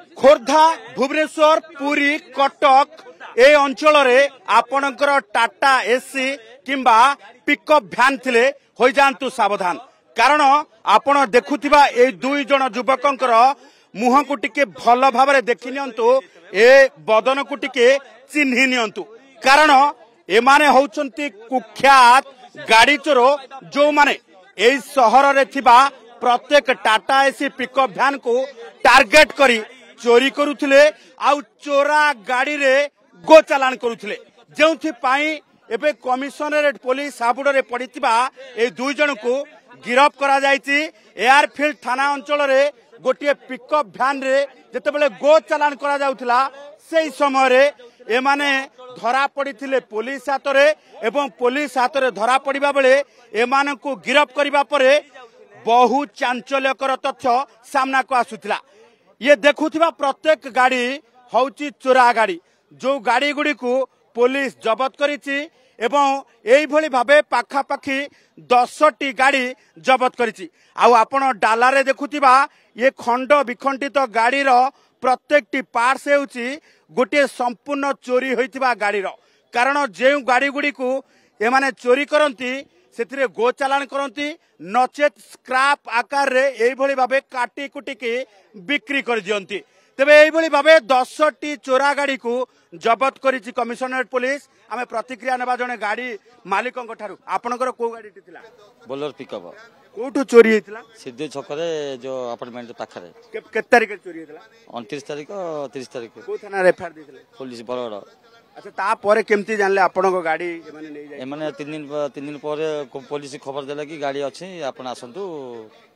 खोर्धा भुवनेश्वर पुरी कटक ए अंचल आपणकर टाटा एसी किंबा पिकअप भ्यान थिले होई जांतु सावधान कारण आपण देखुथिबा ए दुई जण युवकंकर मुह को टिके भल भाव देखि नियंतु ए बदन को टिके चिन्हि नियंतु कारण एमाने होउचंती कुख्यात गाड़ी चोर जो माने ए सहर रे थिबा प्रत्येक टाटा एसी पिकअप भ्यान को टार्गेट करी चोरी करुथिले आउ चोरा गाड़ी रे गो चालान करुथिले जेउथि पाई एबे कमिशनरेट पुलिस हाबुडरे पड़ितिबा ए दुई जण को गिरफ करा जायछि। एयरफील्ड थाना अंचल रे गोटे पिकअप भ्यान रे जेतेबेले गो चालान करा जाउथिला सेही समय रे एमाने धरा पड़िथिले पुलिस हातरे एवं पुलिस हातरे धरा पड़िबा बेले एमानकु गिरफ करिबा परे बहु चांचल्यकर तथ्य सामना को आसुथिला। ये देखुथिबा प्रत्येक गाड़ी हौची चोरा गाड़ी जो गाड़ी गुडी को पुलिस जबत करिछि एवं एई भली भाबे पाखापाखी 10टी गाड़ी जबत करिछि। आउ आपण डाला रे देखुथिबा ये खंड विखंडित गाड़ी रो प्रत्येकटी पार्ट्स हेउछि गोटे संपूर्ण चोरी होइतिबा गाड़ी रो कारण जे गाड़ी गुडी को एमाने चोरी करंती सेथिरे गो चालान करंती नचेत स्क्रैप आकार रे एई भली भाबे काटी कुटी के बिक्री कर दियंती। तेबे एई भली भाबे 10टी चोरा गाड़ी को जबत करिछि कमिशनरेट पुलिस। आमे प्रतिक्रिया नेबा जने गाड़ी मालिकंक ठारू आपनकर को गाड़ी थिला बोलर पिकअप कोठु चोरी हेतिला सिद्धि छकरे जो अपार्टमेंट पाखरे के तारिख चोरी हेतिला 29 तारिख 30 तारिख को थाना रेफर दिथिले पुलिस बरगड़। अच्छा ता परे केमती जानले आपनक गाड़ी एमाने नै जाय एमाने 3 दिन परे पुलिस खबर देला कि गाड़ी अछि आपण आसंतु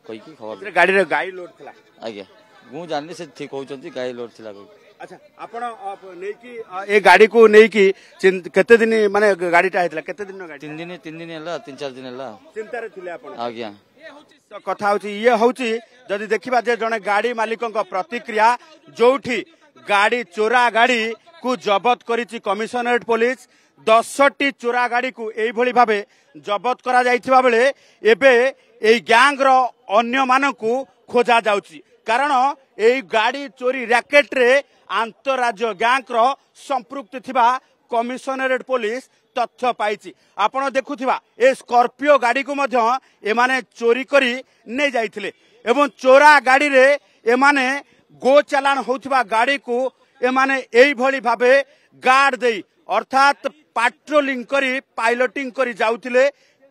कहि की खबर गाड़ी रे गाड़ी लोड थिला आज्ञा मु जानली से ठीक होउचंती गाड़ी लोड थिला। अच्छा आपण नै की ए गाड़ी को नै की केते दिन माने गाड़ीटा हेतिला केते दिन गाड़ी 3 दिन हला 3-4 दिन हला चिंता रे थिले आपण आज्ञा तो कथा होची ये होची जदि देखिबा जे जने गाड़ी मालिकंक प्रतिक्रिया जोठी गाड़ी चोरा गाड़ी को जबत करिछि कमिशनरेट पुलिस 10टी चोरा गाड़ी को एई भली भाबे जबत करा जाइथिबा बेले एबे एई गैंग रो अन्य मानकु खोजा जाउछि कारण एई गाड़ी चोरी रैकेट रे अंतरराज्य गैंग रो संपृक्त थिबा कमिशनरेट पुलिस तथ्य पाइछि। आपण देखुथिबा ए स्कॉर्पियो गाड़ी को मध्य एमाने चोरी करी नै जाइथिले एवं चोरा गाड़ी रे एमाने गो चालान होथिबा गाड़ी को एमाने एई भली भाबे गार्ड देई अर्थात पेट्रोलिंग करी पायलटिंग करी जाउथिले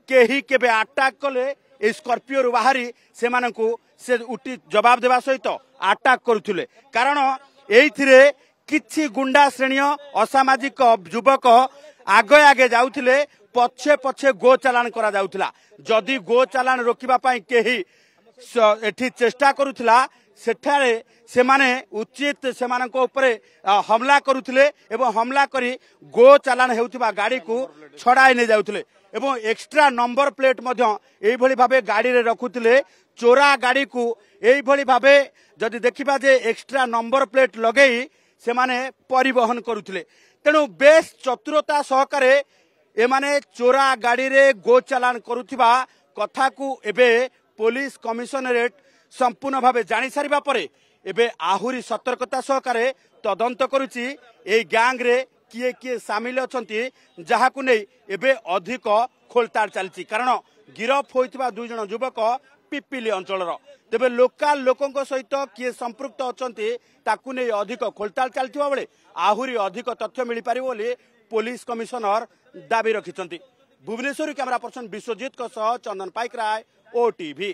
केही केबे अटैक कले ए स्कॉर्पियो रु बाहरी से मानकु से उठी जवाब देबा सहित अटैक करुथिले कारण एइथिरे किछि गुंडा श्रेणी असामाजिक युवक आगे आगे जाउथिले पछे पछे गो चालान करा जाउथिला जदि गो चालान रोकिबा पई केही एठी चेष्टा करुथिला सेठारे से माने उचित से मानको ऊपरे हमला करुथिले एवं हमला करी गो चालान हेउथिबा गाड़ी को छड़ाई नै जाउथिले एवं एक्स्ट्रा नंबर प्लेट मध्य एई भली भाबे गाड़ी रे रखुथिले चोरा गाड़ी को एई भली भाबे जदि देखिबा जे एक्स्ट्रा नंबर प्लेट लगेई से माने परिवहन करुथिले तेणु बेस चतुरता सहकारे एमाने चोरा गाड़ी रे गो चालान करुथिबा कथा को एबे पुलिस कमिशनरेट संपूर्ण भावे जानी सारिबा परे एबे आहुरी सतर्कता सहकारे तदंत करुछि ए गैंग रे किए किए सामिल अछंती जहाकु नै एबे अधिक खोलताड़ चलछि कारण गिरफ होइतिबा दुई जण युवक पिपिली अंचलर तेबे लोकल लोकंक सहित किए संपृक्त अछंती ताकु नै अधिक खोलताड़ चलथिबा बेले आहुरी अधिक तथ्य मिली पारिबो बोली पुलिस कमिशनर दाबी रखिछंती। भुवनेश्वर कैमरा पर्सन विश्वजीत को सह चंदन पाइक राय ओटीवी।